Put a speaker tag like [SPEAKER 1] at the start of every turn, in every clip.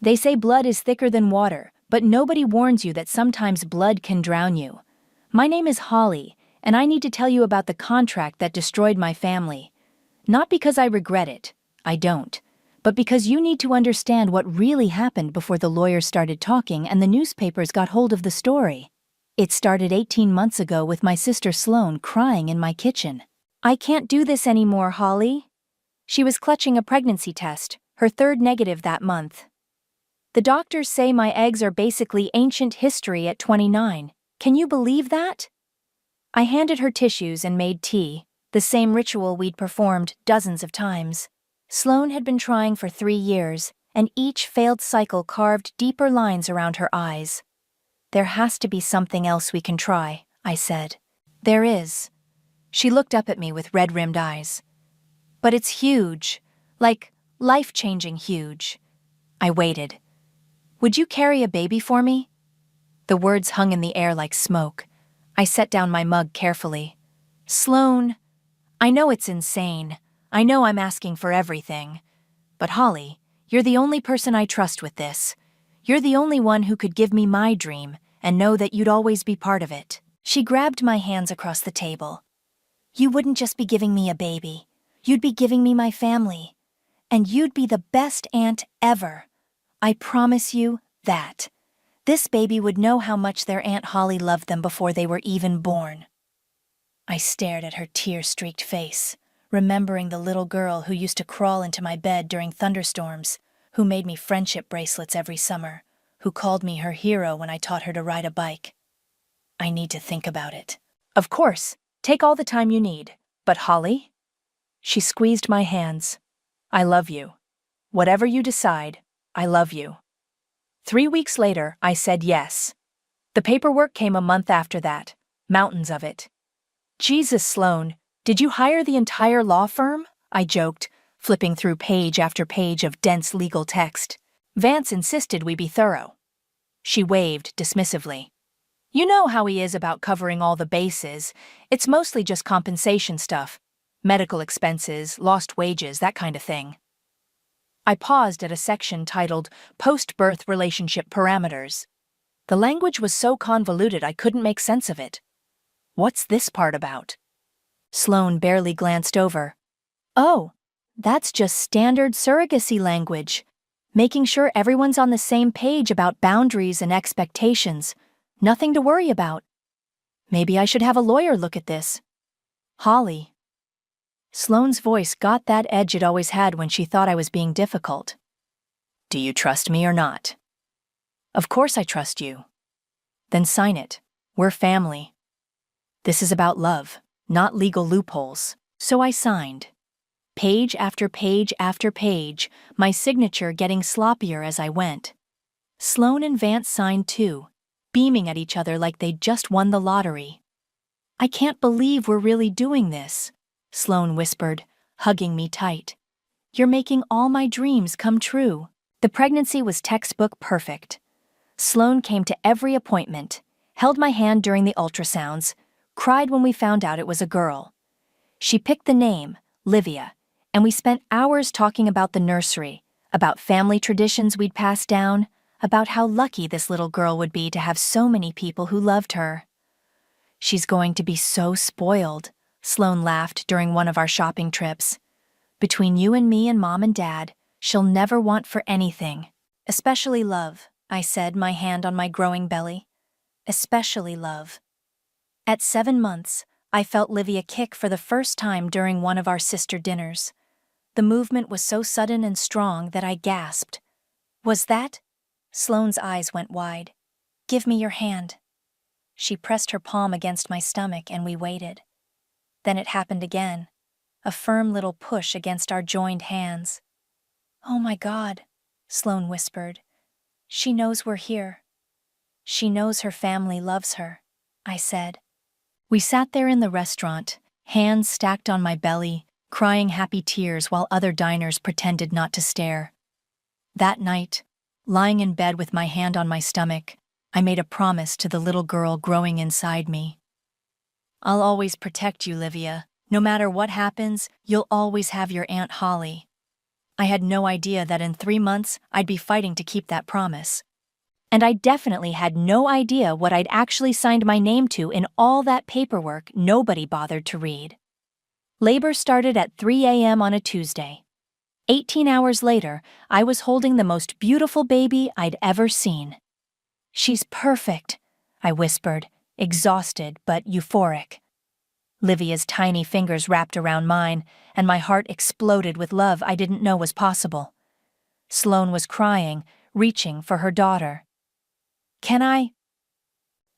[SPEAKER 1] They say blood is thicker than water, but nobody warns you that sometimes blood can drown you. My name is Holly, and I need to tell you about the contract that destroyed my family. Not because I regret it, I don't, but because you need to understand what really happened before the lawyers started talking and the newspapers got hold of the story. It started 18 months ago with my sister Sloane crying in my kitchen. "I can't do this anymore, Holly." She was clutching a pregnancy test, her third negative that month. "The doctors say my eggs are basically ancient history at 29. Can you believe that?" I handed her tissues and made tea, the same ritual we'd performed dozens of times. Sloane had been trying for 3 years, and each failed cycle carved deeper lines around her eyes. "There has to be something else we can try," I said. "There is." She looked up at me with red-rimmed eyes. "But it's huge, like life-changing huge." I waited. "Would you carry a baby for me?" The words hung in the air like smoke. I set down my mug carefully. "Sloane, I know it's insane. I know I'm asking for everything. But Holly, you're the only person I trust with this. You're the only one who could give me my dream and know that you'd always be part of it." She grabbed my hands across the table. "You wouldn't just be giving me a baby. You'd be giving me my family. And you'd be the best aunt ever. I promise you that. This baby would know how much their Aunt Holly loved them before they were even born." I stared at her tear-streaked face, remembering the little girl who used to crawl into my bed during thunderstorms, who made me friendship bracelets every summer, who called me her hero when I taught her to ride a bike. I need to think about it. "Of course, take all the time you need. But Holly?" She squeezed my hands. "I love you. Whatever you decide, I love you." 3 weeks later, I said yes. The paperwork came a month after that, mountains of it. "Jesus, Sloane, did you hire the entire law firm?" I joked, flipping through page after page of dense legal text. "Vance insisted we be thorough." She waved dismissively. "You know how he is about covering all the bases. It's mostly just compensation stuff. Medical expenses, lost wages, that kind of thing." I paused at a section titled Post-Birth Relationship Parameters. The language was so convoluted I couldn't make sense of it. "What's this part about?" Sloane barely glanced over. "Oh, that's just standard surrogacy language. Making sure everyone's on the same page about boundaries and expectations. Nothing to worry about. Maybe I should have a lawyer look at this." "Holly." Sloane's voice got that edge it always had when she thought I was being difficult. "Do you trust me or not?" "Of course I trust you." "Then sign it. We're family." This is about love, not legal loopholes. So I signed. Page after page after page, my signature getting sloppier as I went. Sloane and Vance signed too, beaming at each other like they'd just won the lottery. "I can't believe we're really doing this," Sloane whispered, hugging me tight. "You're making all my dreams come true." The pregnancy was textbook perfect. Sloane came to every appointment, held my hand during the ultrasounds, cried when we found out it was a girl. She picked the name, Livia, and we spent hours talking about the nursery, about family traditions we'd passed down, about how lucky this little girl would be to have so many people who loved her. "She's going to be so spoiled," Sloane laughed during one of our shopping trips. "Between you and me and Mom and Dad, she'll never want for anything. Especially love," I said, my hand on my growing belly. "Especially love." At 7 months, I felt Livia kick for the first time during one of our sister dinners. The movement was so sudden and strong that I gasped. "Was that?" Sloane's eyes went wide. "Give me your hand." She pressed her palm against my stomach and we waited. Then it happened again, a firm little push against our joined hands. "Oh my God," Sloane whispered. "She knows we're here." "She knows her family loves her," I said. We sat there in the restaurant, hands stacked on my belly, crying happy tears while other diners pretended not to stare. That night, lying in bed with my hand on my stomach, I made a promise to the little girl growing inside me. "I'll always protect you, Livia. No matter what happens, you'll always have your Aunt Holly." I had no idea that in 3 months I'd be fighting to keep that promise. And I definitely had no idea what I'd actually signed my name to in all that paperwork nobody bothered to read. Labor started at 3 a.m. on a Tuesday. 18 hours later, I was holding the most beautiful baby I'd ever seen. "She's perfect," I whispered, exhausted but euphoric. Livia's tiny fingers wrapped around mine, and my heart exploded with love I didn't know was possible. Sloane was crying, reaching for her daughter. "Can I?"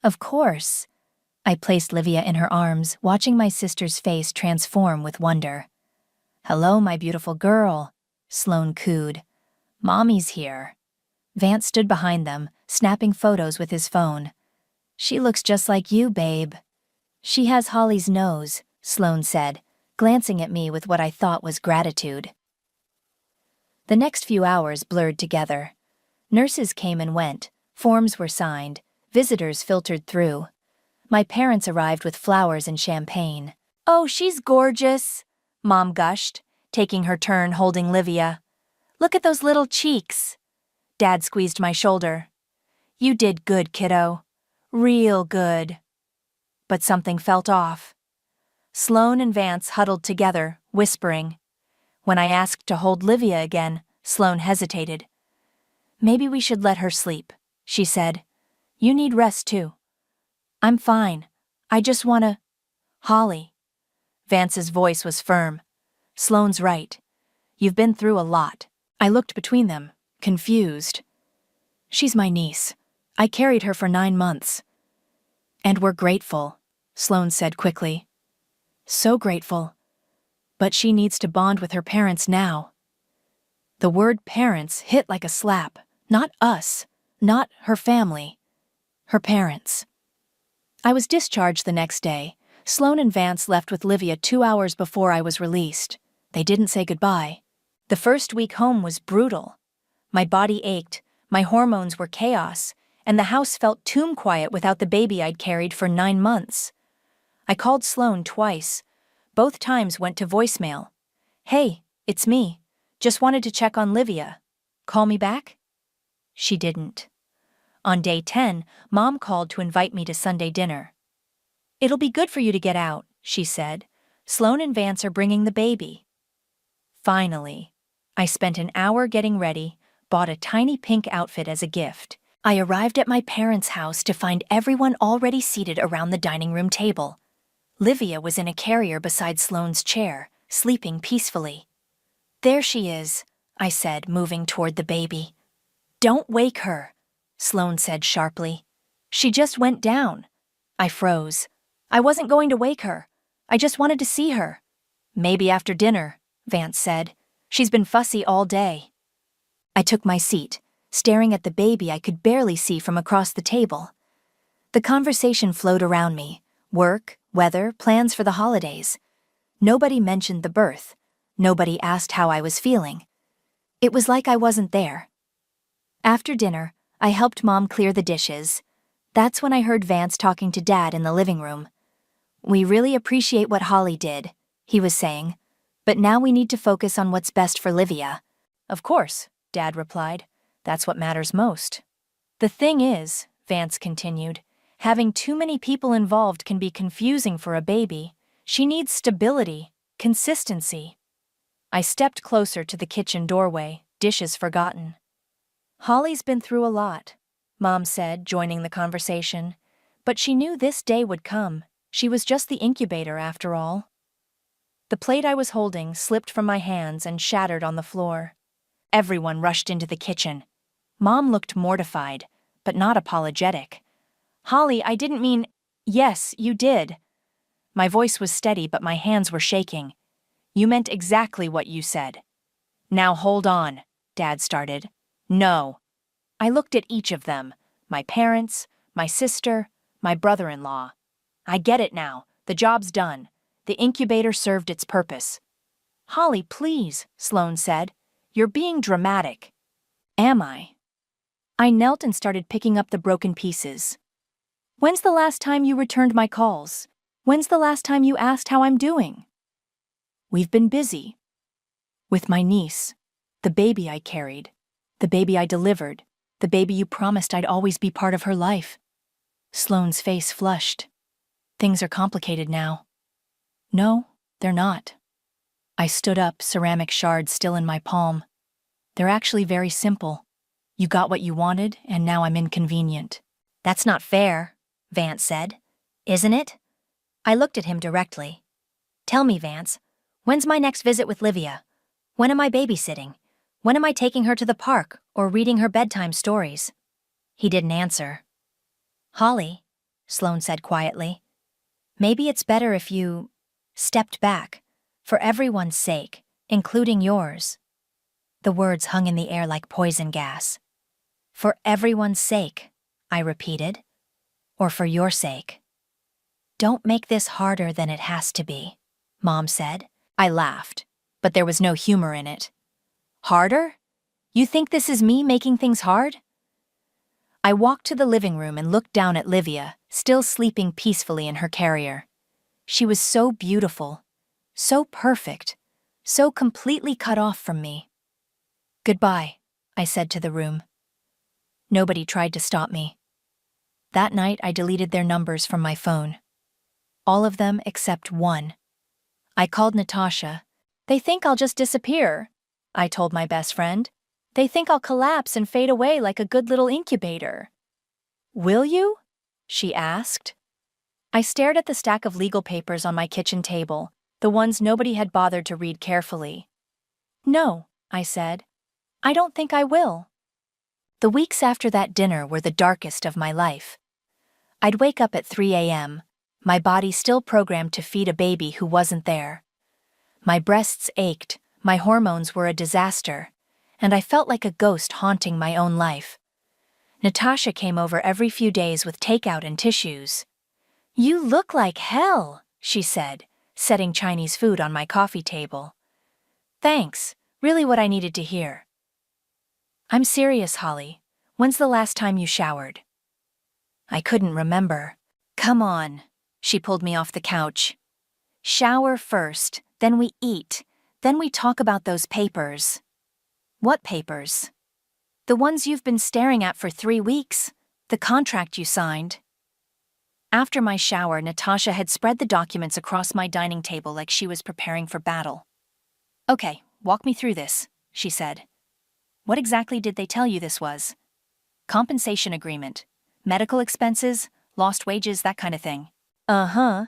[SPEAKER 1] "Of course." I placed Livia in her arms, watching my sister's face transform with wonder. "Hello, my beautiful girl," Sloane cooed. "Mommy's here." Vance stood behind them, snapping photos with his phone. "She looks just like you, babe." "She has Holly's nose," Sloane said, glancing at me with what I thought was gratitude. The next few hours blurred together. Nurses came and went, forms were signed, visitors filtered through. My parents arrived with flowers and champagne. "Oh, she's gorgeous," Mom gushed, taking her turn holding Livia. "Look at those little cheeks." Dad squeezed my shoulder. "You did good, kiddo. Real good." But something felt off. Sloane and Vance huddled together, whispering. When I asked to hold Livia again, Sloane hesitated. "Maybe we should let her sleep," she said. "You need rest too." "I'm fine. I just wanna—" "Holly." Vance's voice was firm. "Sloane's right. You've been through a lot." I looked between them, confused. "She's my niece. I carried her for 9 months." "And we're grateful," Sloane said quickly. "So grateful. But she needs to bond with her parents now." The word parents hit like a slap. Not us. Not her family. Her parents. I was discharged the next day. Sloane and Vance left with Livia 2 hours before I was released. They didn't say goodbye. The first week home was brutal. My body ached, my hormones were chaos, and the house felt tomb quiet without the baby I'd carried for 9 months. I called Sloane twice. Both times went to voicemail. "Hey, it's me. Just wanted to check on Livia. Call me back?" She didn't. On day 10, Mom called to invite me to Sunday dinner. "It'll be good for you to get out," she said. "Sloane and Vance are bringing the baby." Finally, I spent an hour getting ready, bought a tiny pink outfit as a gift. I arrived at my parents' house to find everyone already seated around the dining room table. Livia was in a carrier beside Sloane's chair, sleeping peacefully. "There she is," I said, moving toward the baby. "Don't wake her," Sloane said sharply. "She just went down." I froze. "I wasn't going to wake her. I just wanted to see her." "Maybe after dinner," Vance said. "She's been fussy all day." I took my seat, staring at the baby I could barely see from across the table. The conversation flowed around me. Work, weather, plans for the holidays. Nobody mentioned the birth. Nobody asked how I was feeling. It was like I wasn't there. After dinner, I helped Mom clear the dishes. That's when I heard Vance talking to Dad in the living room. "We really appreciate what Holly did," he was saying, "but now we need to focus on what's best for Livia." "Of course," Dad replied. "That's what matters most." "The thing is," Vance continued, "having too many people involved can be confusing for a baby. She needs stability, consistency." I stepped closer to the kitchen doorway, dishes forgotten. "Holly's been through a lot," Mom said, joining the conversation. "But she knew this day would come. She was just the incubator after all." The plate I was holding slipped from my hands and shattered on the floor. Everyone rushed into the kitchen. Mom looked mortified, but not apologetic. "Holly, I didn't mean—" "Yes, you did." My voice was steady, but my hands were shaking. "You meant exactly what you said." "Now hold on," Dad started. "No." I looked at each of them, my parents, my sister, my brother-in-law. "I get it now. The job's done. The incubator served its purpose." "Holly, please," Sloane said. "You're being dramatic." "Am I?" I knelt and started picking up the broken pieces. "When's the last time you returned my calls? When's the last time you asked how I'm doing?" "We've been busy." "With my niece." The baby I carried. The baby I delivered. The baby you promised I'd always be part of her life. Sloane's face flushed. Things are complicated now. No, they're not. I stood up, ceramic shards still in my palm. They're actually very simple. You got what you wanted, and now I'm inconvenient.
[SPEAKER 2] That's not fair, Vance said. Isn't it? I looked at him directly. Tell me, Vance, when's my next visit with Livia? When am I babysitting? When am I taking her to the park or reading her bedtime stories? He didn't answer. Holly, Sloane said quietly, maybe it's better if you stepped back, for everyone's sake, including yours. The words hung in the air like poison gas. For everyone's sake, I repeated, or for your sake. Don't make this harder than it has to be, Mom said. I laughed, but there was no humor in it. Harder? You think this is me making things hard? I walked to the living room and looked down at Livia, still sleeping peacefully in her carrier. She was so beautiful, so perfect, so completely cut off from me. Goodbye, I said to the room. Nobody tried to stop me. That night I deleted their numbers from my phone. All of them except one. I called Natasha. They think I'll just disappear, I told my best friend. They think I'll collapse and fade away like a good little incubator. Will you? She asked. I stared at the stack of legal papers on my kitchen table, the ones nobody had bothered to read carefully. No, I said. I don't think I will. The weeks after that dinner were the darkest of my life. I'd wake up at 3 a.m., my body still programmed to feed a baby who wasn't there. My breasts ached, my hormones were a disaster, and I felt like a ghost haunting my own life. Natasha came over every few days with takeout and tissues. You look like hell, she said, setting Chinese food on my coffee table. Thanks, really what I needed to hear. I'm serious, Holly. When's the last time you showered? I couldn't remember. Come on, she pulled me off the couch. Shower first, then we eat, then we talk about those papers. What papers? The ones you've been staring at for 3 weeks, the contract you signed. After my shower, Natasha had spread the documents across my dining table like she was preparing for battle. Okay, walk me through this, she said. What exactly did they tell you this was? Compensation agreement, medical expenses, lost wages, that kind of thing. Uh-huh.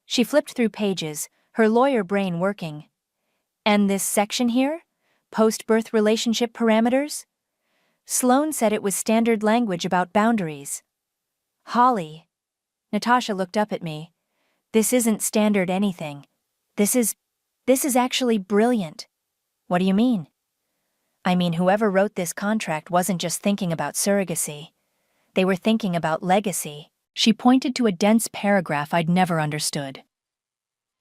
[SPEAKER 2] She flipped through pages, her lawyer brain working. And this section here? Post-birth relationship parameters? Sloane said it was standard language about boundaries. Holly. Natasha looked up at me. This isn't standard anything. This is actually brilliant. What do you mean? I mean, whoever wrote this contract wasn't just thinking about surrogacy. They were thinking about legacy. She pointed to a dense paragraph I'd never understood.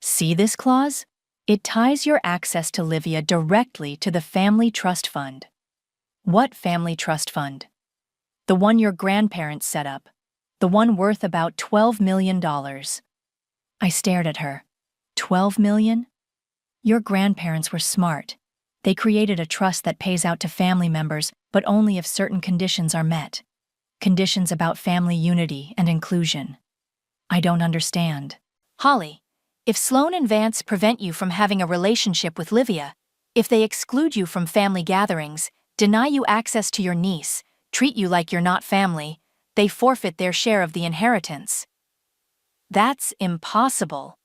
[SPEAKER 2] See this clause? It ties your access to Livia directly to the Family Trust Fund. What family trust fund? The one your grandparents set up. The one worth about $12 million. I stared at her. 12 million? Your grandparents were smart. They created a trust that pays out to family members, but only if certain conditions are met. Conditions about family unity and inclusion. I don't understand. Holly, if Sloane and Vance prevent you from having a relationship with Livia, if they exclude you from family gatherings, deny you access to your niece, treat you like you're not family, they forfeit their share of the inheritance. That's impossible.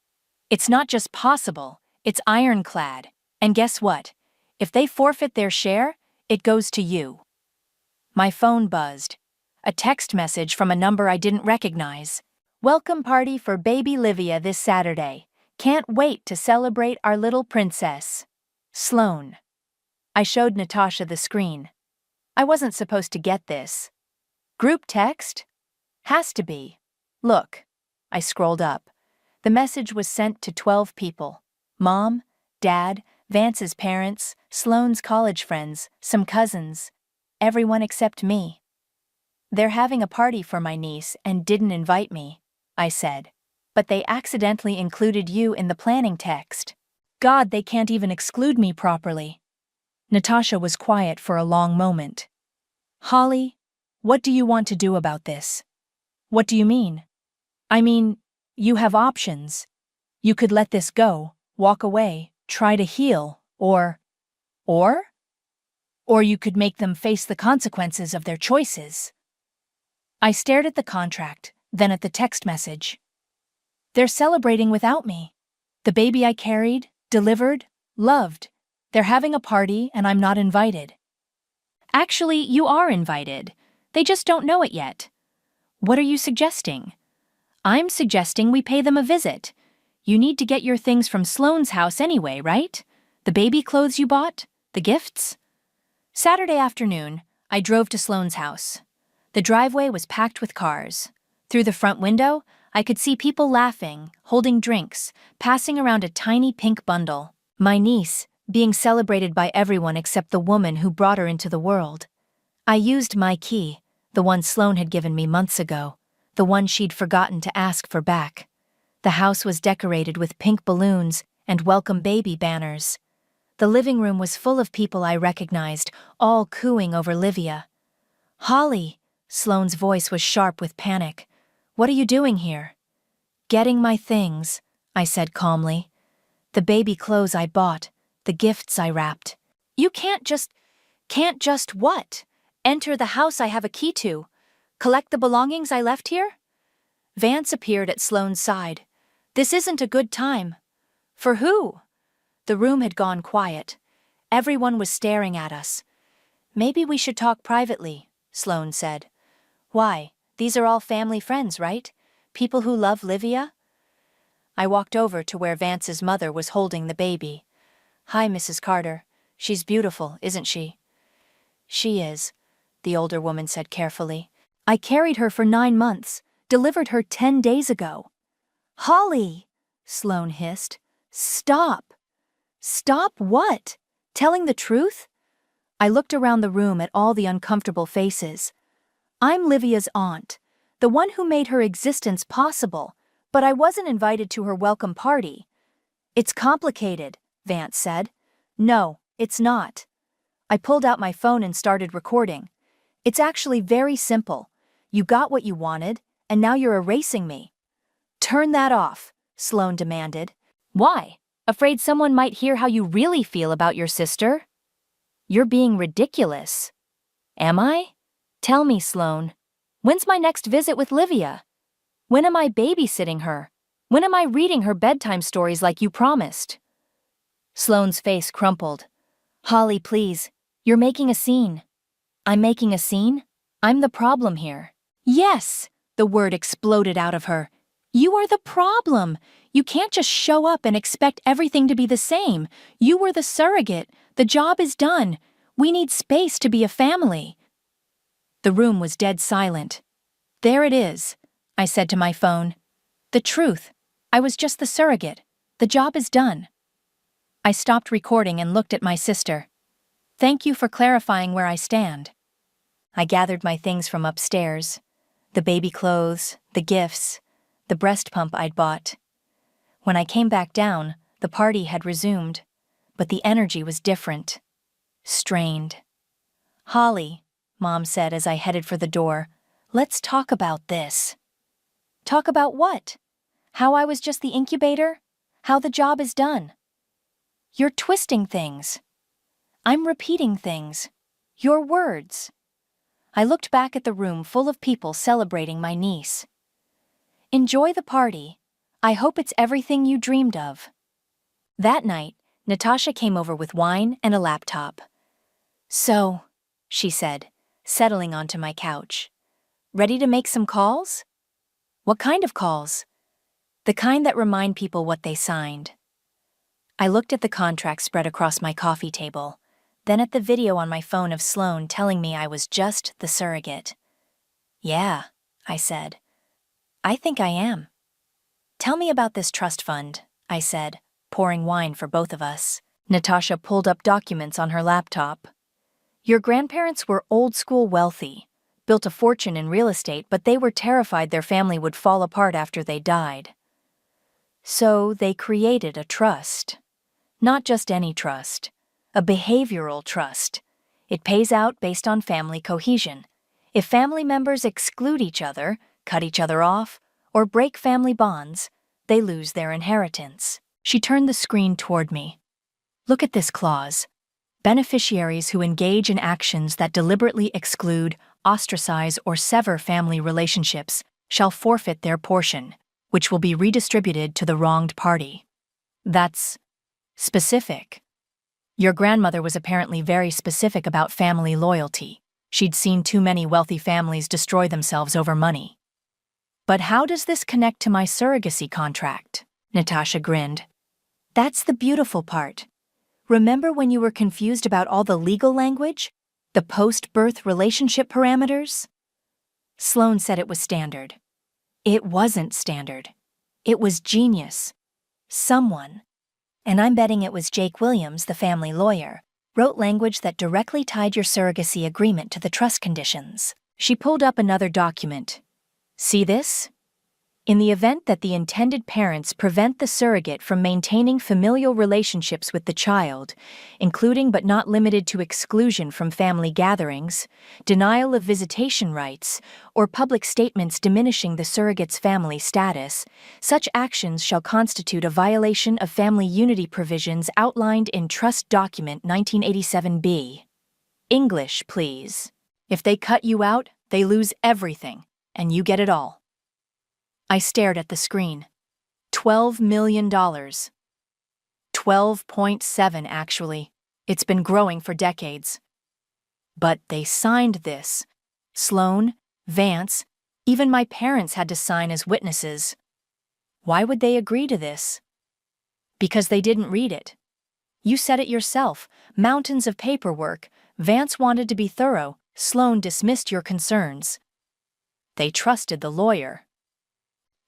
[SPEAKER 2] It's not just possible, it's ironclad. And guess what? If they forfeit their share, it goes to you. My phone buzzed. A text message from a number I didn't recognize. Welcome party for baby Livia this Saturday. Can't wait to celebrate our little princess. Sloane. I showed Natasha the screen. I wasn't supposed to get this. Group text? Has to be. Look. I scrolled up. The message was sent to 12 people. Mom, Dad, Vance's parents, Sloane's college friends, some cousins. Everyone except me. They're having a party for my niece and didn't invite me, I said. But they accidentally included you in the planning text. God, they can't even exclude me properly.
[SPEAKER 1] Natasha was quiet for a long moment. Holly, what do you want to do about this? What do you mean? I mean, you have options. You could let this go, walk away, try to heal, or you could make them face the consequences of their choices. I stared at the contract, then at the text message. They're celebrating without me. The baby I carried, delivered, loved. They're having a party and I'm not invited. Actually, you are invited. They just don't know it yet. What are you suggesting? I'm suggesting we pay them a visit. You need to get your things from Sloane's house anyway, right? The baby clothes you bought? The gifts? Saturday afternoon, I drove to Sloane's house. The driveway was packed with cars. Through the front window, I could see people laughing, holding drinks, passing around a tiny pink bundle. My niece, being celebrated by everyone except the woman who brought her into the world. I used my key, the one Sloane had given me months ago, the one she'd forgotten to ask for back. The house was decorated with pink balloons and welcome baby banners. The living room was full of people I recognized, all cooing over Livia. Holly, Sloane's voice was sharp with panic. What are you doing here? Getting my things, I said calmly. The baby clothes I bought, the gifts I wrapped. You can't just what? Enter the house I have a key to. Collect the belongings I left here? Vance appeared at Sloane's side. This isn't a good time. For who? The room had gone quiet. Everyone was staring at us. Maybe we should talk privately, Sloane said. Why? These are all family friends, right? People who love Livia? I walked over to where Vance's mother was holding the baby. Hi, Mrs. Carter. She's beautiful, isn't she? She is, the older woman said carefully. I carried her for 9 months, delivered her 10 days ago. Holly, Sloane hissed. Stop. Stop what? Telling the truth? I looked around the room at all the uncomfortable faces. I'm Livia's aunt, the one who made her existence possible, but I wasn't invited to her welcome party. It's complicated, Vance said. No, it's not. I pulled out my phone and started recording. It's actually very simple. You got what you wanted, and now you're erasing me. Turn that off, Sloane demanded. Why? Afraid someone might hear how you really feel about your sister? You're being ridiculous. Am I? Tell me, Sloane. When's my next visit with Livia? When am I babysitting her? When am I reading her bedtime stories like you promised? Sloane's face crumpled. Holly, please. You're making a scene. I'm making a scene? I'm the problem here. Yes, the word exploded out of her. You are the problem. You can't just show up and expect everything to be the same. You were the surrogate. The job is done. We need space to be a family. The room was dead silent. There it is, I said to my phone. The truth. I was just the surrogate. The job is done. I stopped recording and looked at my sister. Thank you for clarifying where I stand. I gathered my things from upstairs. The baby clothes, the gifts, the breast pump I'd bought. When I came back down, the party had resumed, but the energy was different. Strained. Holly, Mom said as I headed for the door, let's talk about this. Talk about what? How I was just the incubator? How the job is done? You're twisting things. I'm repeating things. Your words. I looked back at the room full of people celebrating my niece. Enjoy the party. I hope it's everything you dreamed of. That night, Natasha came over with wine and a laptop. So, she said, settling onto my couch. Ready to make some calls? What kind of calls? The kind that remind people what they signed. I looked at the contract spread across my coffee table, then at the video on my phone of Sloane telling me I was just the surrogate. Yeah, I said. I think I am. Tell me about this trust fund, I said, pouring wine for both of us. Natasha pulled up documents on her laptop. Your grandparents were old-school wealthy, built a fortune in real estate, but they were terrified their family would fall apart after they died. So they created a trust. Not just any trust, A behavioral trust. It pays out based on family cohesion. If family members exclude each other, cut each other off, or break family bonds, they lose their inheritance. She turned the screen toward me. Look at this clause. Beneficiaries who engage in actions that deliberately exclude, ostracize, or sever family relationships shall forfeit their portion, which will be redistributed to the wronged party. That's specific. Your grandmother was apparently very specific about family loyalty. She'd seen too many wealthy families destroy themselves over money. But how does this connect to my surrogacy contract? Natasha grinned. That's the beautiful part. Remember when you were confused about all the legal language? The post-birth relationship parameters? Sloane said it was standard. It wasn't standard. It was genius. Someone, and I'm betting it was Jake Williams, the family lawyer, wrote language that directly tied your surrogacy agreement to the trust conditions. She pulled up another document. See this? In the event that the intended parents prevent the surrogate from maintaining familial relationships with the child, including but not limited to exclusion from family gatherings, denial of visitation rights, or public statements diminishing the surrogate's family status, such actions shall constitute a violation of family unity provisions outlined in Trust Document 1987B. English, please. If they cut you out, they lose everything, and you get it all. I stared at the screen. $12 million. 12.7, actually. It's been growing for decades. But they signed this. Sloane, Vance, even my parents had to sign as witnesses. Why would they agree to this? Because they didn't read it. You said it yourself. Mountains of paperwork. Vance wanted to be thorough. Sloane dismissed your concerns. They trusted the lawyer.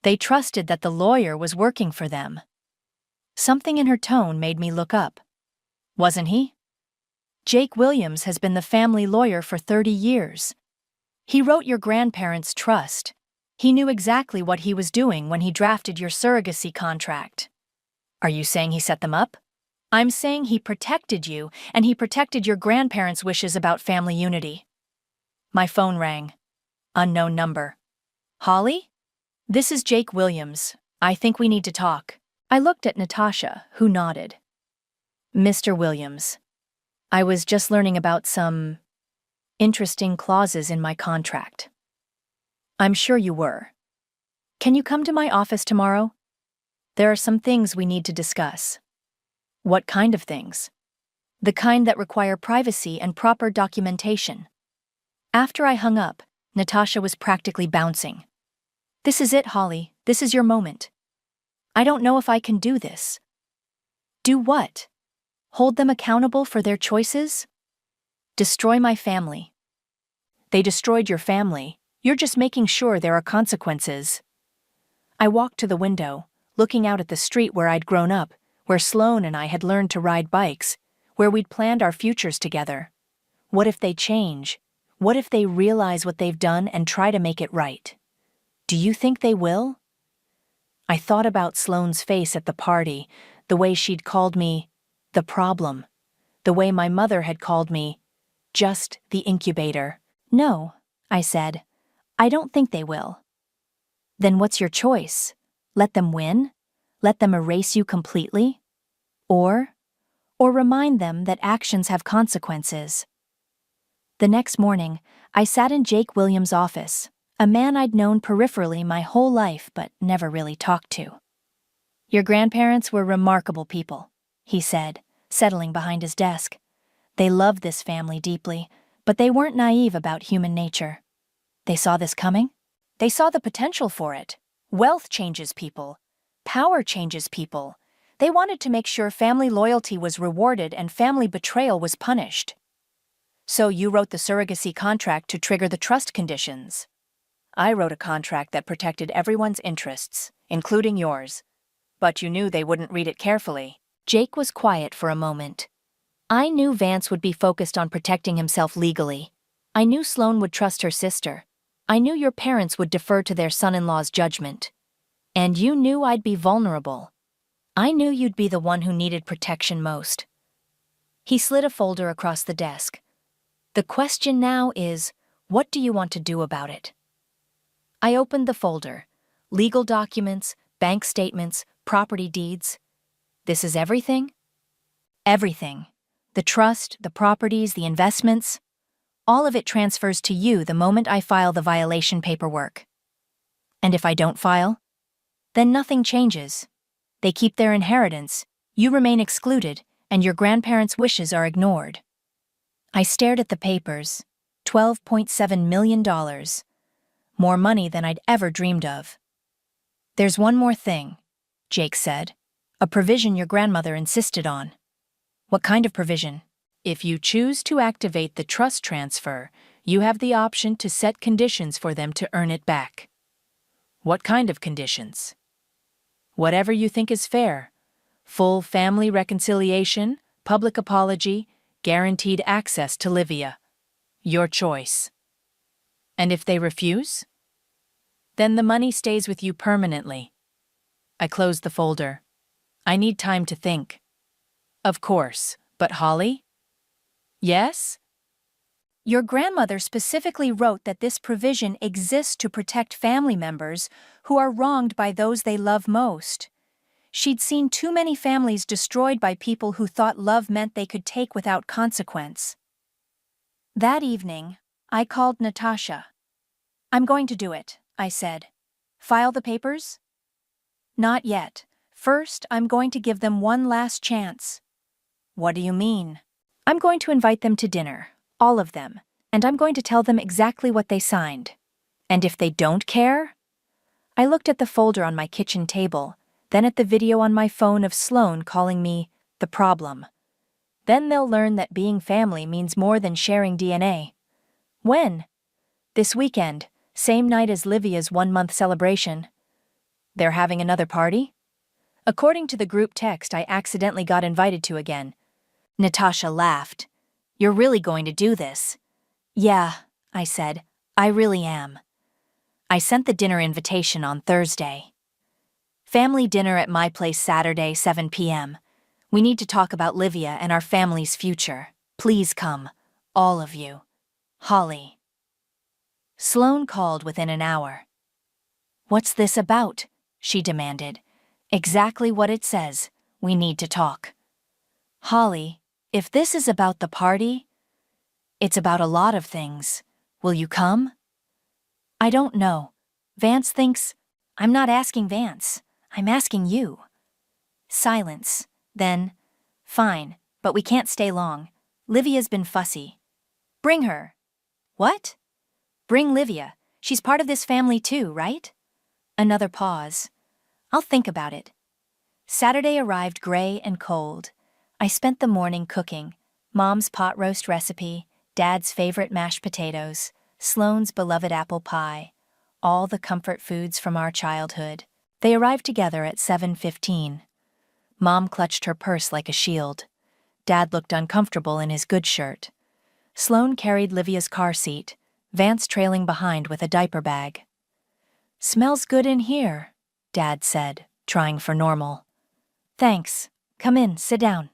[SPEAKER 1] They trusted that the lawyer was working for them. Something in her tone made me look up. Wasn't he? Jake Williams has been the family lawyer for 30 years. He wrote your grandparents' trust. He knew exactly what he was doing when he drafted your surrogacy contract. Are you saying he set them up? I'm saying he protected you, and he protected your grandparents' wishes about family unity. My phone rang. Unknown number. Holly? This is Jake Williams. I think we need to talk. I looked at Natasha, who nodded. Mr. Williams, I was just learning about some interesting clauses in my contract. I'm sure you were. Can you come to my office tomorrow? There are some things we need to discuss. What kind of things? The kind that require privacy and proper documentation. After I hung up, Natasha was practically bouncing. This is it, Holly. This is your moment. I don't know if I can do this. Do what? Hold them accountable for their choices? Destroy my family. They destroyed your family. You're just making sure there are consequences. I walked to the window, looking out at the street where I'd grown up, where Sloane and I had learned to ride bikes, where we'd planned our futures together. What if they change? What if they realize what they've done and try to make it right? Do you think they will? I thought about Sloane's face at the party, the way she'd called me the problem, the way my mother had called me just the incubator. No, I said. I don't think they will. Then what's your choice? Let them win? Let them erase you completely? Or remind them that actions have consequences? The next morning, I sat in Jake Williams' office, a man I'd known peripherally my whole life but never really talked to. Your grandparents were remarkable people, he said, settling behind his desk. They loved this family deeply, but they weren't naive about human nature. They saw this coming. They saw the potential for it. Wealth changes people. Power changes people. They wanted to make sure family loyalty was rewarded and family betrayal was punished. So you wrote the surrogacy contract to trigger the trust conditions. I wrote a contract that protected everyone's interests, including yours. But you knew they wouldn't read it carefully. Jake was quiet for a moment. I knew Vance would be focused on protecting himself legally. I knew Sloane would trust her sister. I knew your parents would defer to their son-in-law's judgment. And you knew I'd be vulnerable. I knew you'd be the one who needed protection most. He slid a folder across the desk. The question now is, what do you want to do about it? I opened the folder. Legal documents, bank statements, property deeds. This is everything? Everything. The trust, the properties, the investments. All of it transfers to you the moment I file the violation paperwork. And if I don't file? Then nothing changes. They keep their inheritance, you remain excluded, and your grandparents' wishes are ignored. I stared at the papers. $12.7 million. More money than I'd ever dreamed of. There's one more thing, Jake said. A provision your grandmother insisted on. What kind of provision? If you choose to activate the trust transfer, you have the option to set conditions for them to earn it back. What kind of conditions? Whatever you think is fair. Full family reconciliation, public apology, guaranteed access to Livia. Your choice. And if they refuse? Then the money stays with you permanently. I closed the folder. I need time to think. Of course, but Holly? Yes? Your grandmother specifically wrote that this provision exists to protect family members who are wronged by those they love most. She'd seen too many families destroyed by people who thought love meant they could take without consequence. That evening, I called Natasha. I'm going to do it, I said. File the papers? Not yet. First, I'm going to give them one last chance. What do you mean? I'm going to invite them to dinner, all of them, and I'm going to tell them exactly what they signed. And if they don't care? I looked at the folder on my kitchen table, then at the video on my phone of Sloan calling me the problem. Then they'll learn that being family means more than sharing DNA. When? This weekend, same night as Livia's 1-month celebration. They're having another party? According to the group text I accidentally got invited to again. Natasha laughed. You're really going to do this? Yeah, I said. I really am. I sent the dinner invitation on Thursday. Family dinner at my place Saturday, 7 p.m. We need to talk about Livia and our family's future. Please come, all of you. Holly. Sloan called within an hour. What's this about? She demanded. Exactly what it says. We need to talk. Holly, if this is about the party, it's about a lot of things. Will you come? I don't know. Vance thinks... I'm not asking Vance. I'm asking you. Silence. Then, fine, but we can't stay long. Livia's been fussy. Bring her. What? Bring Livia. She's part of this family too, right? Another pause. I'll think about it. Saturday arrived gray and cold. I spent the morning cooking. Mom's pot roast recipe, Dad's favorite mashed potatoes, Sloane's beloved apple pie. All the comfort foods from our childhood. They arrived together at 7:15. Mom clutched her purse like a shield. Dad looked uncomfortable in his good shirt. Sloane carried Livia's car seat, Vance trailing behind with a diaper bag. Smells good in here, Dad said, trying for normal. Thanks. Come in, sit down.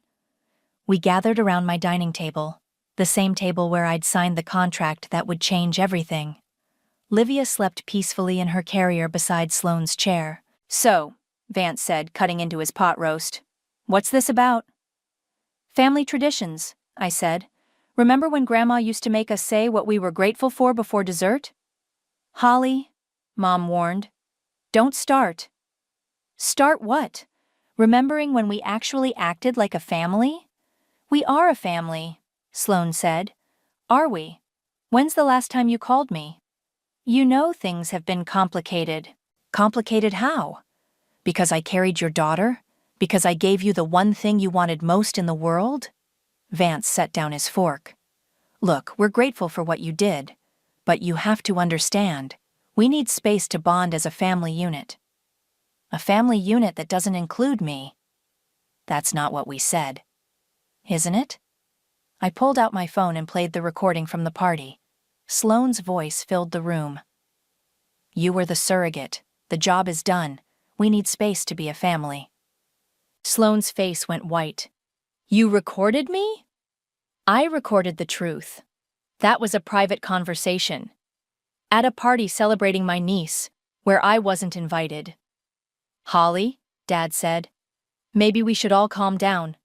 [SPEAKER 1] We gathered around my dining table, the same table where I'd signed the contract that would change everything. Livia slept peacefully in her carrier beside Sloane's chair. So, Vance said, cutting into his pot roast. What's this about? Family traditions, I said. Remember when Grandma used to make us say what we were grateful for before dessert? Holly, Mom warned. Don't start. Start what? Remembering when we actually acted like a family? We are a family, Sloane said. Are we? When's the last time you called me? You know things have been complicated. Complicated how? Because I carried your daughter? Because I gave you the one thing you wanted most in the world? Vance set down his fork. Look, we're grateful for what you did, but you have to understand, we need space to bond as a family unit. A family unit that doesn't include me. That's not what we said. Isn't it? I pulled out my phone and played the recording from the party. Sloane's voice filled the room. You were the surrogate. The job is done. We need space to be a family. Sloane's face went white. You recorded me? I recorded the truth. That was a private conversation. At a party celebrating my niece, where I wasn't invited. Holly, Dad said. Maybe we should all calm down.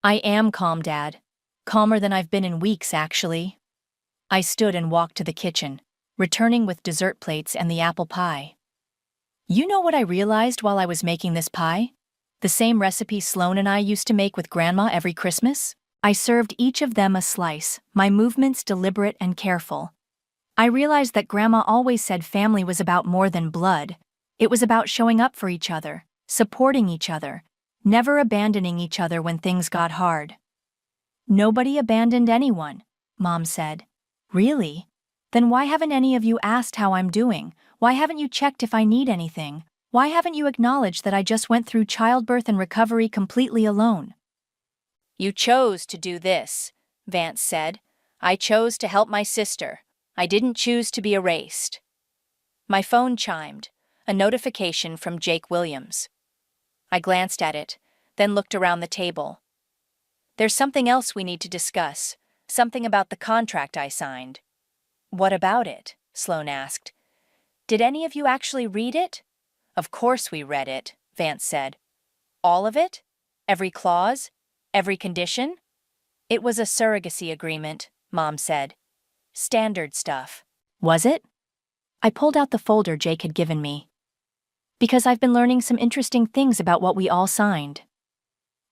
[SPEAKER 1] I am calm, Dad. Calmer than I've been in weeks, actually. I stood and walked to the kitchen, returning with dessert plates and the apple pie. You know what I realized while I was making this pie? The same recipe Sloan and I used to make with Grandma every Christmas? I served each of them a slice, my movements deliberate and careful. I realized that Grandma always said family was about more than blood. It was about showing up for each other, supporting each other, never abandoning each other when things got hard. Nobody abandoned anyone, Mom said. Really? Then why haven't any of you asked how I'm doing? Why haven't you checked if I need anything? Why haven't you acknowledged that I just went through childbirth and recovery completely alone? You chose to do this, Vance said. I chose to help my sister. I didn't choose to be erased. My phone chimed, a notification from Jake Williams. I glanced at it, then looked around the table. There's something else we need to discuss, something about the contract I signed. What about it? Sloan asked. Did any of you actually read it? Of course we read it, Vance said. All of it? Every clause? Every condition? It was a surrogacy agreement, Mom said. Standard stuff. Was it? I pulled out the folder Jake had given me. Because I've been learning some interesting things about what we all signed.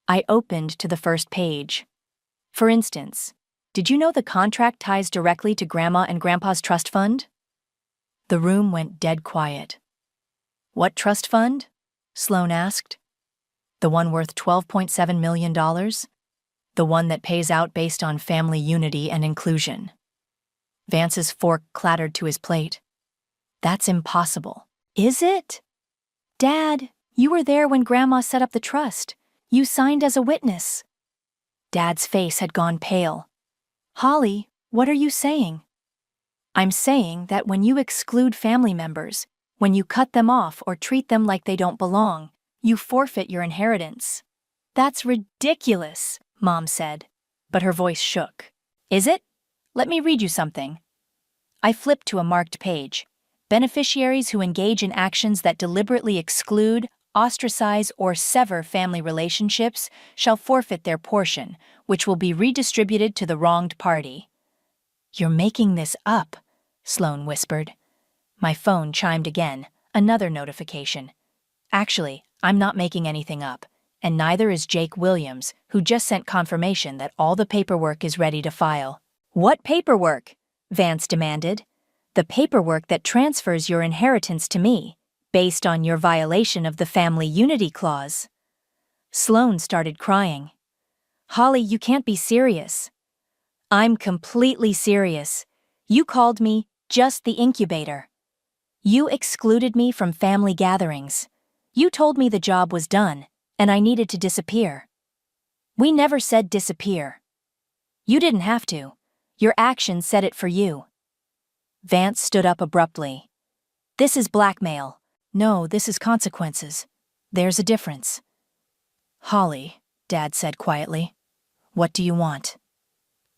[SPEAKER 1] I opened to the first page. For instance, did you know the contract ties directly to Grandma and Grandpa's trust fund? The room went dead quiet. What trust fund? Sloan asked. The one worth $12.7 million? The one that pays out based on family unity and inclusion. Vance's fork clattered to his plate. That's impossible. Is it? Dad, you were there when Grandma set up the trust. You signed as a witness. Dad's face had gone pale. Holly, what are you saying? I'm saying that when you exclude family members, when you cut them off or treat them like they don't belong, you forfeit your inheritance. That's ridiculous, Mom said, but her voice shook. Is it? Let me read you something. I flipped to a marked page. Beneficiaries who engage in actions that deliberately exclude, ostracize, or sever family relationships shall forfeit their portion, which will be redistributed to the wronged party. You're making this up, Sloan whispered. My phone chimed again, another notification. Actually, I'm not making anything up, and neither is Jake Williams, who just sent confirmation that all the paperwork is ready to file. What paperwork? Vance demanded. The paperwork that transfers your inheritance to me, based on your violation of the Family Unity Clause. Sloan started crying. Holly, you can't be serious. I'm completely serious. You called me just the incubator. You excluded me from family gatherings. You told me the job was done, and I needed to disappear. We never said disappear. You didn't have to. Your actions said it for you. Vance stood up abruptly. This is blackmail. No, this is consequences. There's a difference. Holly, Dad said quietly, what do you want?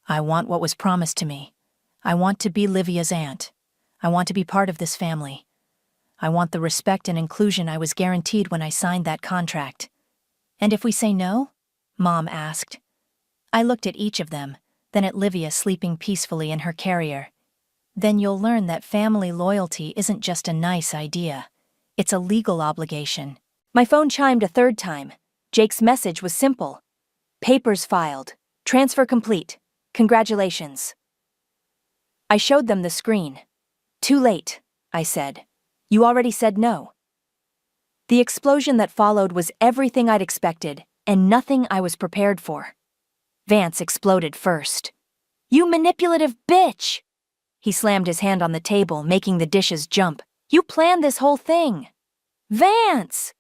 [SPEAKER 1] I want what was promised to me. I want to be Livia's aunt. I want to be part of this family. I want the respect and inclusion I was guaranteed when I signed that contract. And if we say no? Mom asked. I looked at each of them, then at Livia sleeping peacefully in her carrier. Then you'll learn that family loyalty isn't just a nice idea. It's a legal obligation. My phone chimed a third time. Jake's message was simple. Papers filed. Transfer complete. Congratulations. I showed them the screen. Too late, I said. You already said no. The explosion that followed was everything I'd expected, and nothing I was prepared for. Vance exploded first. You manipulative bitch! He slammed his hand on the table, making the dishes jump. You planned this whole thing. Vance!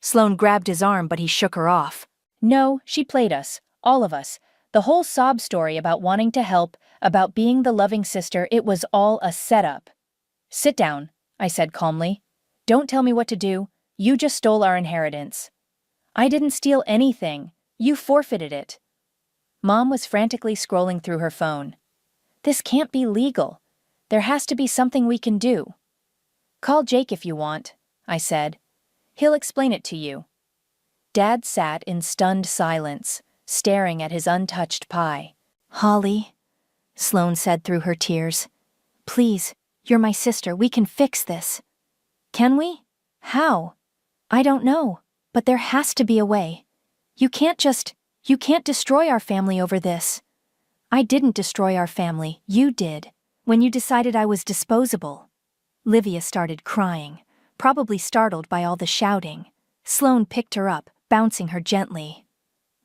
[SPEAKER 1] Sloan grabbed his arm, but he shook her off. No, she played us, all of us. The whole sob story about wanting to help, about being the loving sister, it was all a setup. Sit down, I said calmly. Don't tell me what to do. You just stole our inheritance. I didn't steal anything. You forfeited it. Mom was frantically scrolling through her phone. This can't be legal. There has to be something we can do. Call Jake if you want, I said. He'll explain it to you. Dad sat in stunned silence, staring at his untouched pie.
[SPEAKER 2] Holly, Sloane said through her tears. Please, you're my sister. We can fix this. Can we? How? I don't know, but there has to be a way. You can't destroy our family over this. I didn't destroy our family, you did, when you decided I was disposable. Livia started crying, probably startled by all the shouting. Sloane picked her up, bouncing her gently.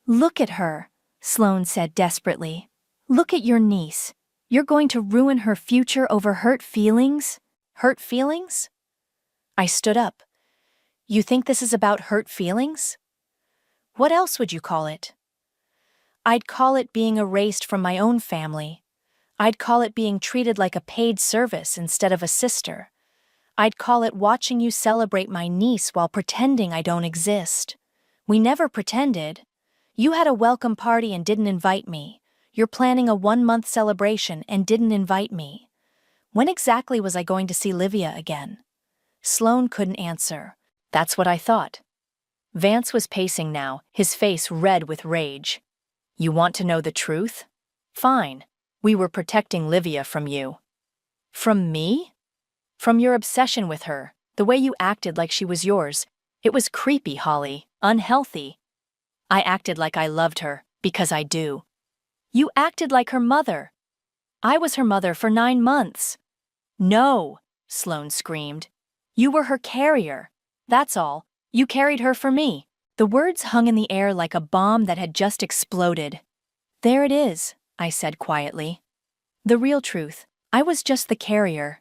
[SPEAKER 2] Look at her, Sloane said desperately. Look at your niece. You're going to ruin her future over hurt feelings? Hurt feelings? I stood up. You think this is about hurt feelings? What else would you call it? I'd call it being erased from my own family. I'd call it being treated like a paid service instead of a sister. I'd call it watching you celebrate my niece while pretending I don't exist. We never pretended. You had a welcome party and didn't invite me. You're planning a 1-month celebration and didn't invite me. When exactly was I going to see Livia again? Sloane couldn't answer. That's what I thought. Vance was pacing now, his face red with rage. You want to know the truth? Fine. We were protecting Livia from you. From me? From your obsession with her, the way you acted like she was yours. It was creepy, Holly, unhealthy. I acted like I loved her, because I do. You acted like her mother. I was her mother for 9 months. No, Sloane screamed. You were her carrier. That's all. You carried her for me. The words hung in the air like a bomb that had just exploded. There it is, I said quietly. The real truth. I was just the carrier.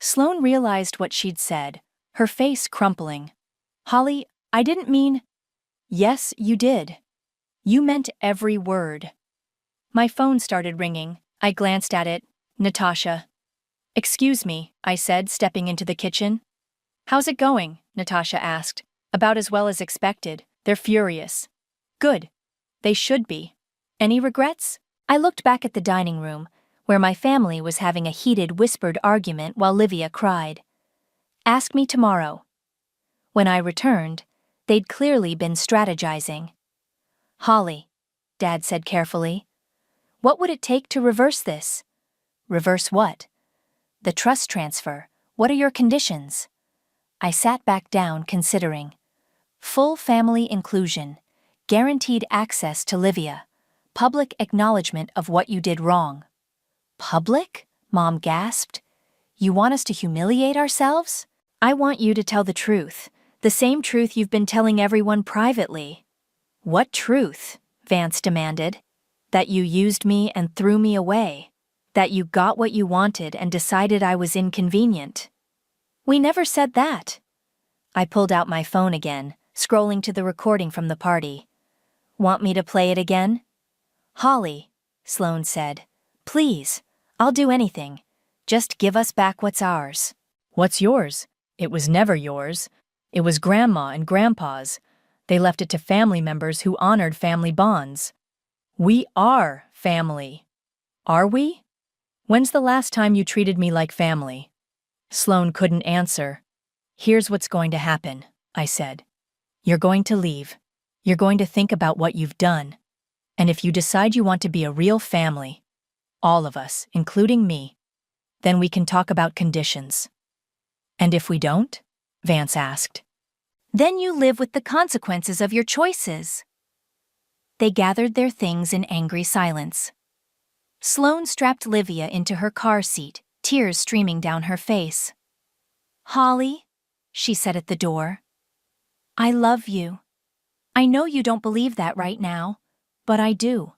[SPEAKER 2] Sloane realized what she'd said, her face crumpling. Holly, I didn't mean… Yes, you did. You meant every word. My phone started ringing. I glanced at it. Natasha. Excuse me, I said, stepping into the kitchen. How's it going? Natasha asked. About as well as expected. They're furious. Good. They should be. Any regrets? I looked back at the dining room, where my family was having a heated, whispered argument while Livia cried. Ask me tomorrow. When I returned, they'd clearly been strategizing. Holly, Dad said carefully. What would it take to reverse this? Reverse what? The trust transfer. What are your conditions? I sat back down, considering. Full family inclusion, guaranteed access to Livia, public acknowledgement of what you did wrong. Public? Mom gasped. You want us to humiliate ourselves? I want you to tell the truth, the same truth you've been telling everyone privately. What truth? Vance demanded. That you used me and threw me away. That you got what you wanted and decided I was inconvenient. We never said that. I pulled out my phone again, scrolling to the recording from the party. Want me to play it again? Holly, Sloane said. Please, I'll do anything. Just give us back what's ours. What's yours? It was never yours. It was Grandma and Grandpa's. They left it to family members who honored family bonds. We are family. Are we? When's the last time you treated me like family? Sloane couldn't answer. Here's what's going to happen, I said. You're going to leave. You're going to think about what you've done. And if you decide you want to be a real family, all of us, including me, then we can talk about conditions. And if we don't? Vance asked. Then you live with the consequences of your choices. They gathered their things in angry silence. Sloane strapped Livia into her car seat, tears streaming down her face. Holly, she said at the door. I love you. I know you don't believe that right now, but I do.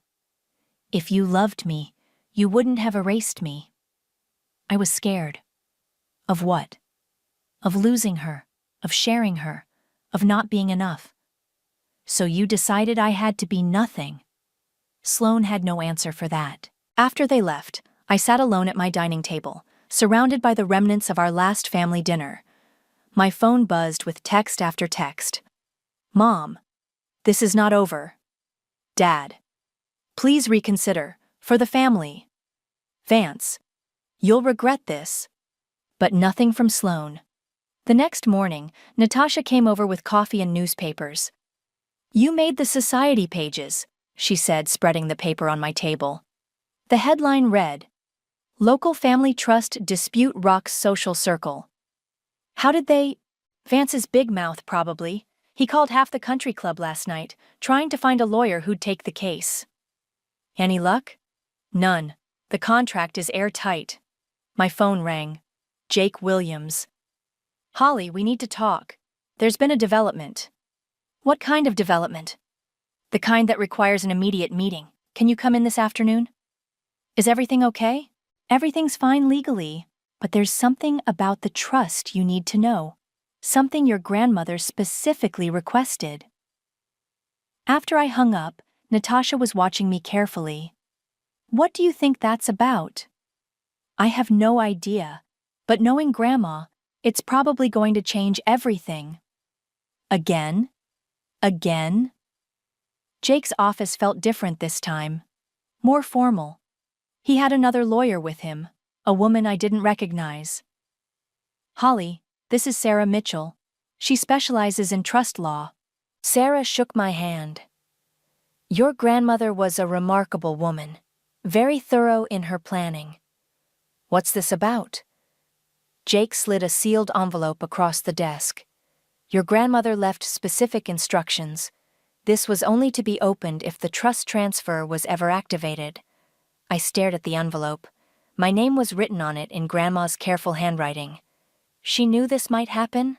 [SPEAKER 2] If you loved me, you wouldn't have erased me. I was scared. Of what? Of losing her, of sharing her, of not being enough. So you decided I had to be nothing. Sloane had no answer for that. After they left, I sat alone at my dining table, surrounded by the remnants of our last family dinner. My phone buzzed with text after text. Mom, this is not over. Dad,
[SPEAKER 1] Please reconsider, for the family. Vance, you'll regret this. But nothing from Sloane. The next morning, Natasha came over with coffee and newspapers. You made the society pages, she said, spreading the paper on my table. The headline read, Local Family Trust Dispute Rocks Social Circle. How did they? Vance's big mouth, probably. He called half the country club last night, trying to find a lawyer who'd take the case. Any luck? None. The contract is airtight. My phone rang. Jake Williams. Holly, we need to talk. There's been a development. What kind of development? The kind that requires an immediate meeting. Can you come in this afternoon? Is everything okay? Everything's fine legally, but there's something about the trust you need to know. Something your grandmother specifically requested. After I hung up, Natasha was watching me carefully. What do you think that's about? I have no idea, but knowing Grandma, it's probably going to change everything. Again? Again? Jake's office felt different this time. More formal. He had another lawyer with him, a woman I didn't recognize. Holly, this is Sarah Mitchell. She specializes in trust law. Sarah shook my hand. Your grandmother was a remarkable woman, very thorough in her planning. What's this about? Jake slid a sealed envelope across the desk. Your grandmother left specific instructions. This was only to be opened if the trust transfer was ever activated. I stared at the envelope. My name was written on it in Grandma's careful handwriting. She knew this might happen?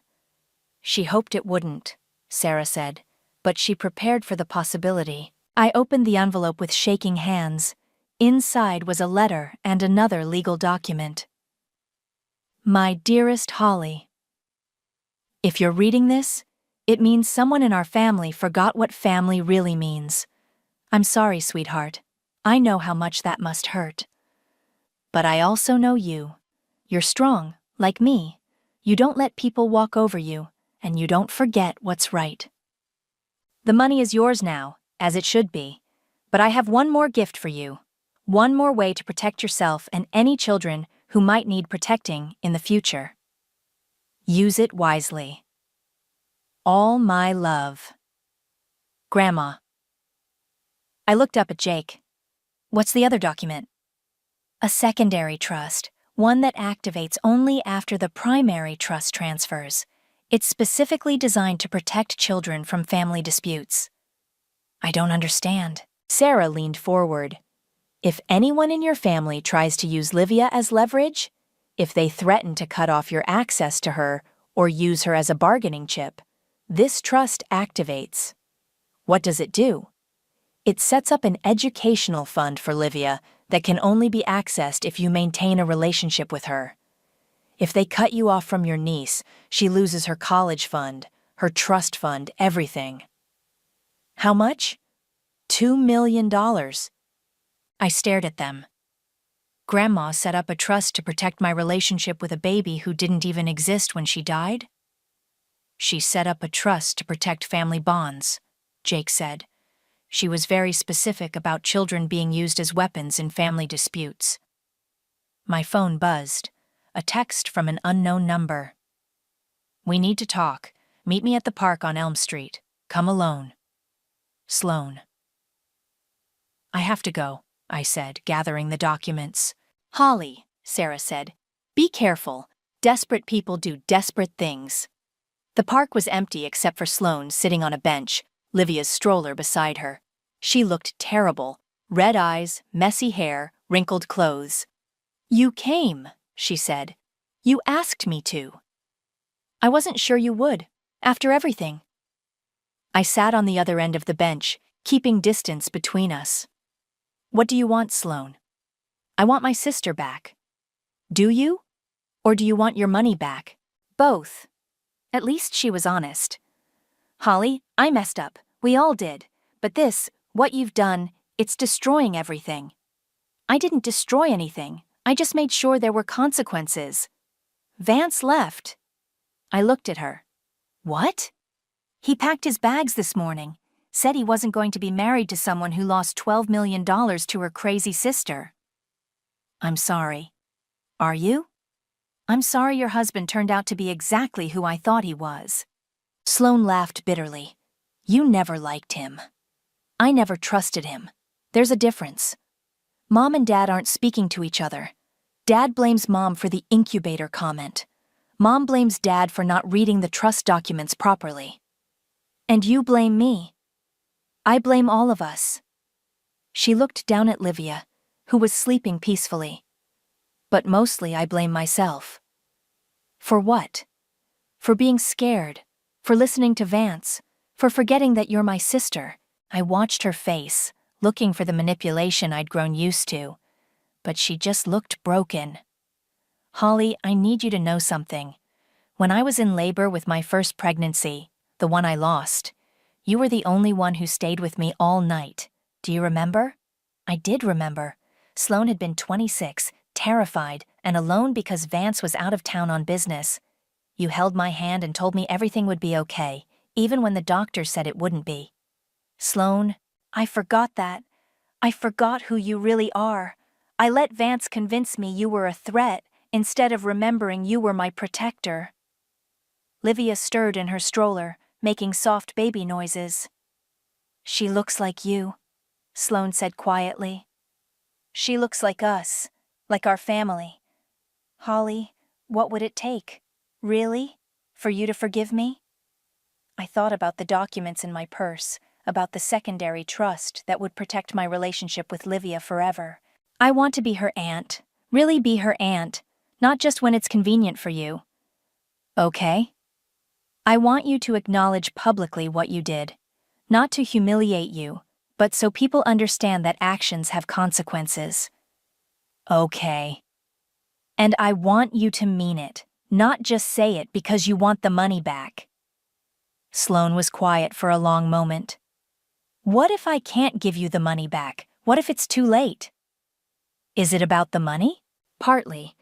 [SPEAKER 1] She hoped it wouldn't, Sarah said, but she prepared for the possibility. I opened the envelope with shaking hands. Inside was a letter and another legal document. My dearest Holly. If you're reading this, it means someone in our family forgot what family really means. I'm sorry, sweetheart. I know how much that must hurt. But I also know you. You're strong, like me. You don't let people walk over you, and you don't forget what's right. The money is yours now, as it should be. But I have one more gift for you. One more way to protect yourself and any children who might need protecting in the future. Use it wisely. All my love. Grandma. I looked up at Jake. What's the other document? A secondary trust. One that activates only after the primary trust transfers. It's specifically designed to protect children from family disputes. I don't understand. Sarah leaned forward. If anyone in your family tries to use Livia as leverage, if they threaten to cut off your access to her or use her as a bargaining chip, this trust activates. What does it do? It sets up an educational fund for Livia that can only be accessed if you maintain a relationship with her. If they cut you off from your niece, she loses her college fund, her trust fund, everything. How much? $2 million. I stared at them. Grandma set up a trust to protect my relationship with a baby who didn't even exist when she died? She set up a trust to protect family bonds, Jake said. She was very specific about children being used as weapons in family disputes. My phone buzzed. A text from an unknown number. We need to talk. Meet me at the park on Elm Street. Come alone. Sloane. I have to go, I said, gathering the documents. Holly, Sarah said. Be careful. Desperate people do desperate things. The park was empty except for Sloane sitting on a bench, Livia's stroller beside her. She looked terrible. Red eyes, messy hair, wrinkled clothes. You came, she said. You asked me to. I wasn't sure you would, after everything. I sat on the other end of the bench, keeping distance between us. What do you want, Sloane? I want my sister back. Do you? Or do you want your money back? Both. At least she was honest. Holly, I messed up. We all did. But this, what you've done, it's destroying everything. I didn't destroy anything. I just made sure there were consequences. Vance left. I looked at her. What? He packed his bags this morning. said he wasn't going to be married to someone who lost $12 million to her crazy sister. I'm sorry. Are you? I'm sorry your husband turned out to be exactly who I thought he was. Sloane laughed bitterly. You never liked him. I never trusted him. There's a difference. Mom and Dad aren't speaking to each other. Dad blames Mom for the incubator comment. Mom blames Dad for not reading the trust documents properly. And you blame me. I blame all of us. She looked down at Livia, who was sleeping peacefully. But mostly I blame myself. For what? For being scared, for listening to Vance, for forgetting that you're my sister. I watched her face, looking for the manipulation I'd grown used to, but she just looked broken. Holly, I need you to know something. When I was in labor with my first pregnancy, the one I lost, you were the only one who stayed with me all night. Do you remember? I did remember. Sloane had been 26, terrified, and alone because Vance was out of town on business. You held my hand and told me everything would be okay, even when the doctor said it wouldn't be. Sloane, I forgot that. I forgot who you really are. I let Vance convince me you were a threat instead of remembering you were my protector. Livia stirred in her stroller, making soft baby noises. She looks like you, Sloane said quietly. She looks like us, like our family. Holly, what would it take, really, for you to forgive me? I thought about the documents in my purse, about the secondary trust that would protect my relationship with Livia forever. I want to be her aunt, really be her aunt, not just when it's convenient for you. Okay? I want you to acknowledge publicly what you did, not to humiliate you, but so people understand that actions have consequences. Okay. And I want you to mean it, not just say it because you want the money back. Sloane was quiet for a long moment. What if I can't give you the money back? What if it's too late? Is it about the money? Partly.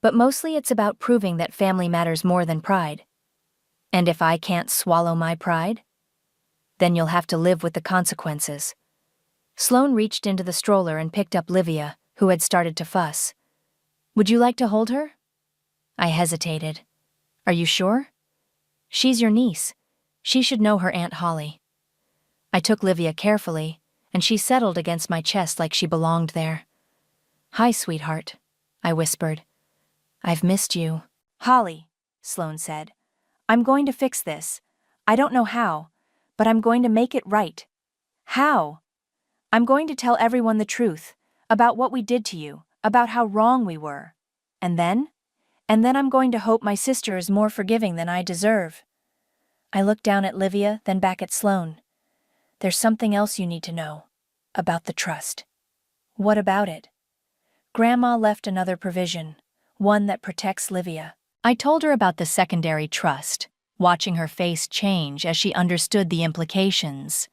[SPEAKER 1] But mostly it's about proving that family matters more than pride. And if I can't swallow my pride, then you'll have to live with the consequences. Sloane reached into the stroller and picked up Livia, who had started to fuss. Would you like to hold her? I hesitated. Are you sure? She's your niece. She should know her Aunt Holly. I took Livia carefully, and she settled against my chest like she belonged there. Hi, sweetheart, I whispered. I've missed you. Holly, Sloane said. I'm going to fix this. I don't know how, but I'm going to make it right. How? I'm going to tell everyone the truth, about what we did to you, about how wrong we were. And then I'm going to hope my sister is more forgiving than I deserve. I looked down at Livia, then back at Sloane. There's something else you need to know. About the trust. What about it? Grandma left another provision, one that protects Livia. I told her about the secondary trust, watching her face change as she understood the implications.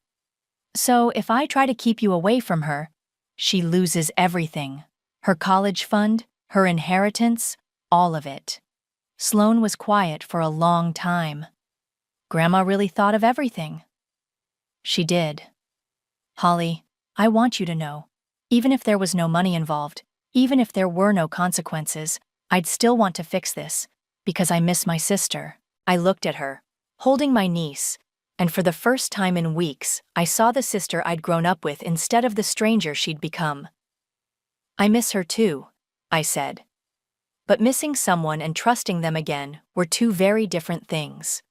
[SPEAKER 1] So if I try to keep you away from her, she loses everything. Her college fund, her inheritance, all of it. Sloane was quiet for a long time. Grandma really thought of everything. She did. Holly, I want you to know, even if there was no money involved, even if there were no consequences, I'd still want to fix this, because I miss my sister. I looked at her, holding my niece, and for the first time in weeks, I saw the sister I'd grown up with instead of the stranger she'd become. I miss her too, I said. But missing someone and trusting them again were two very different things.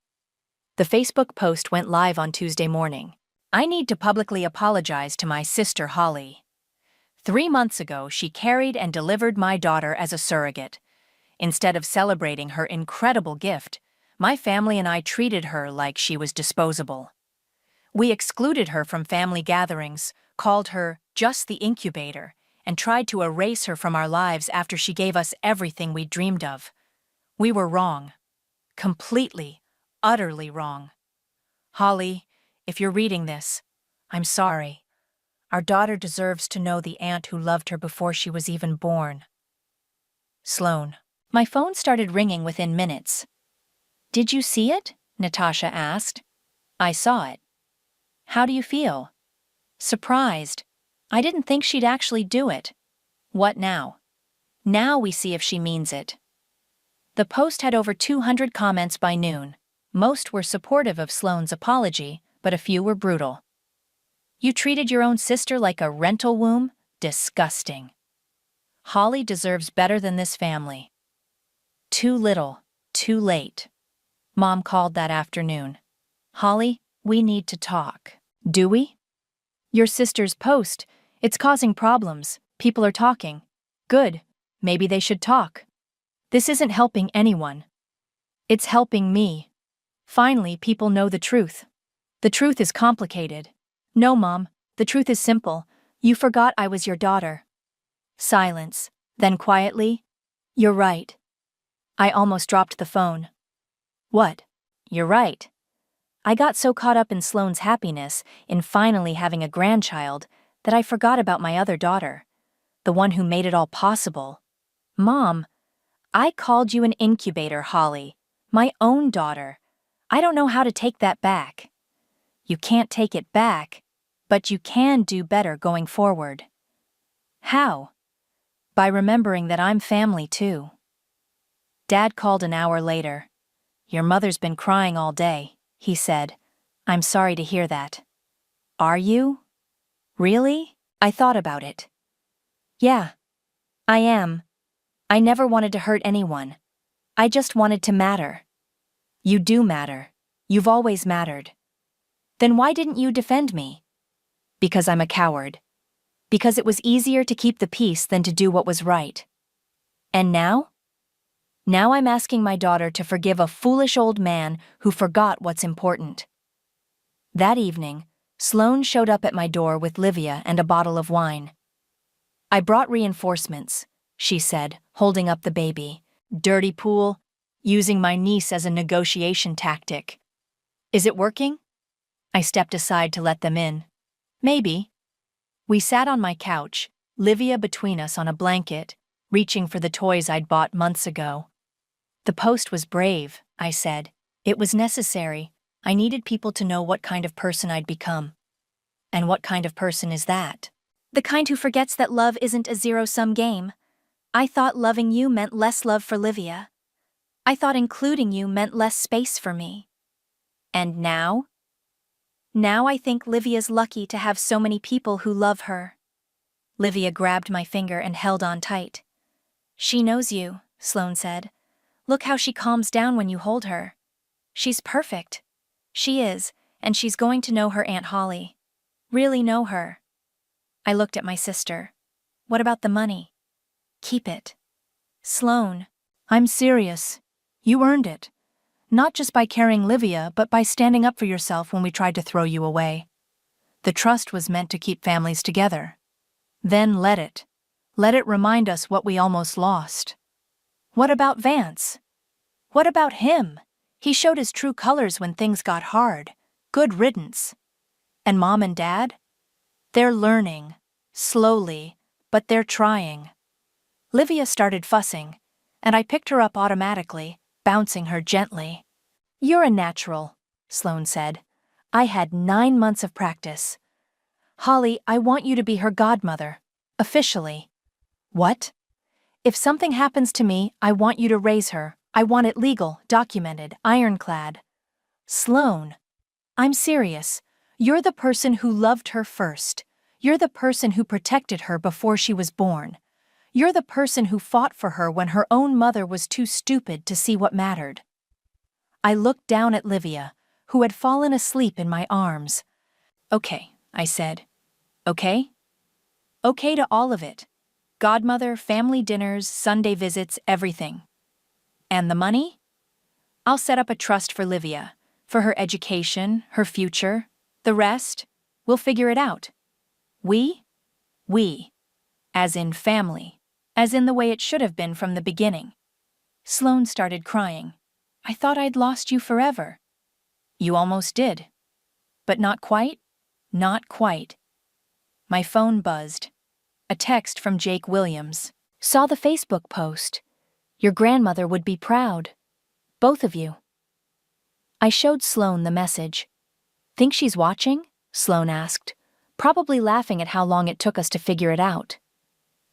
[SPEAKER 1] The Facebook post went live on Tuesday morning. I need to publicly apologize to my sister Holly. 3 months ago, she carried and delivered my daughter as a surrogate. Instead of celebrating her incredible gift, my family and I treated her like she was disposable. We excluded her from family gatherings, called her just the incubator, and tried to erase her from our lives after she gave us everything we dreamed of. We were wrong. Completely, utterly wrong. Holly, if you're reading this, I'm sorry. Our daughter deserves to know the aunt who loved her before she was even born. Sloane. My phone started ringing within minutes. Did you see it? Natasha asked. I saw it. How do you feel? Surprised. I didn't think she'd actually do it. What now? Now we see if she means it. The post had over 200 comments by noon. Most were supportive of Sloane's apology, but a few were brutal. You treated your own sister like a rental womb? Disgusting. Holly deserves better than this family. Too little, too late. Mom called that afternoon. Holly, we need to talk. Do we? Your sister's post. It's causing problems. People are talking. Good. Maybe they should talk. This isn't helping anyone. It's helping me. Finally, people know the truth. The truth is complicated. No, Mom, the truth is simple. You forgot I was your daughter. Silence. Then quietly, you're right. I almost dropped the phone. What? You're right. I got so caught up in Sloane's happiness, in finally having a grandchild, that I forgot about my other daughter. The one who made it all possible. Mom, I called you an incubator, Holly. My own daughter. I don't know how to take that back. You can't take it back, but you can do better going forward. How? By remembering that I'm family too. Dad called an hour later. Your mother's been crying all day, he said. I'm sorry to hear that. Are you? Really? I thought about it. Yeah, I am. I never wanted to hurt anyone. I just wanted to matter. You do matter. You've always mattered. Then why didn't you defend me? Because I'm a coward. Because it was easier to keep the peace than to do what was right. And now? Now I'm asking my daughter to forgive a foolish old man who forgot what's important. That evening, Sloane showed up at my door with Livia and a bottle of wine. I brought reinforcements, she said, holding up the baby. Dirty pool, using my niece as a negotiation tactic. Is it working? I stepped aside to let them in. Maybe. We sat on my couch, Livia between us on a blanket, reaching for the toys I'd bought months ago. The post was brave, I said. It was necessary. I needed people to know what kind of person I'd become. And what kind of person is that? The kind who forgets that love isn't a zero-sum game. I thought loving you meant less love for Livia. I thought including you meant less space for me. And now? Now I think Livia's lucky to have so many people who love her. Livia grabbed my finger and held on tight. She knows you, Sloane said. Look how she calms down when you hold her. She's perfect. She is, and she's going to know her Aunt Holly. Really know her. I looked at my sister. What about the money? Keep it. Sloane. I'm serious. You earned it. Not just by carrying Livia, but by standing up for yourself when we tried to throw you away. The trust was meant to keep families together. Then let it. Let it remind us what we almost lost. What about Vance? What about him? He showed his true colors when things got hard. Good riddance. And Mom and Dad? They're learning. Slowly, but they're trying. Livia started fussing, and I picked her up automatically, bouncing her gently. You're a natural, Sloane said. I had 9 months of practice. Holly, I want you to be her godmother. Officially. What? If something happens to me, I want you to raise her. I want it legal, documented, ironclad. Sloane. I'm serious. You're the person who loved her first. You're the person who protected her before she was born. You're the person who fought for her when her own mother was too stupid to see what mattered. I looked down at Livia, who had fallen asleep in my arms. Okay, I said. Okay? Okay to all of it. Godmother, family dinners, Sunday visits, everything. And the money? I'll set up a trust for Livia, for her education, her future. The rest, we'll figure it out. We? We. As in family. As in the way it should have been from the beginning. Sloane started crying. I thought I'd lost you forever. You almost did. But not quite? Not quite. My phone buzzed. A text from Jake Williams. Saw the Facebook post. Your grandmother would be proud. Both of you. I showed Sloane the message. Think she's watching? Sloane asked, probably laughing at how long it took us to figure it out.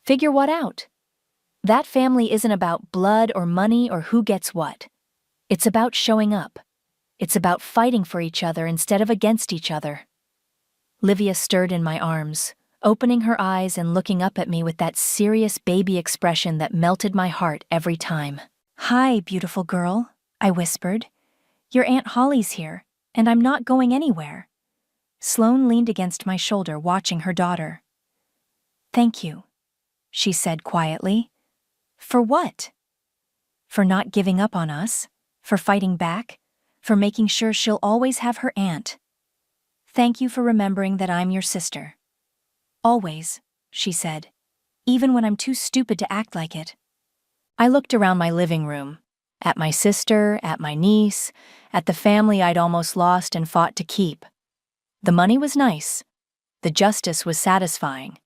[SPEAKER 1] Figure what out? That family isn't about blood or money or who gets what. It's about showing up. It's about fighting for each other instead of against each other. Livia stirred in my arms, opening her eyes and looking up at me with that serious baby expression that melted my heart every time. "Hi, beautiful girl," I whispered. "Your Aunt Holly's here, and I'm not going anywhere." Sloane leaned against my shoulder, watching her daughter. "Thank you," she said quietly. "For what?" "For not giving up on us, for fighting back, for making sure she'll always have her aunt. Thank you for remembering that I'm your sister." "Always," she said, "even when I'm too stupid to act like it." I looked around my living room, at my sister, at my niece, at the family I'd almost lost and fought to keep. The money was nice. The justice was satisfying.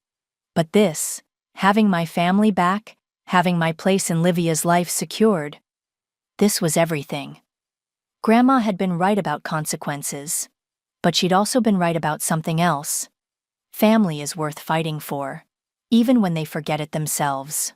[SPEAKER 1] But this, having my family back, having my place in Livia's life secured, this was everything. Grandma had been right about consequences, but she'd also been right about something else. Family is worth fighting for, even when they forget it themselves.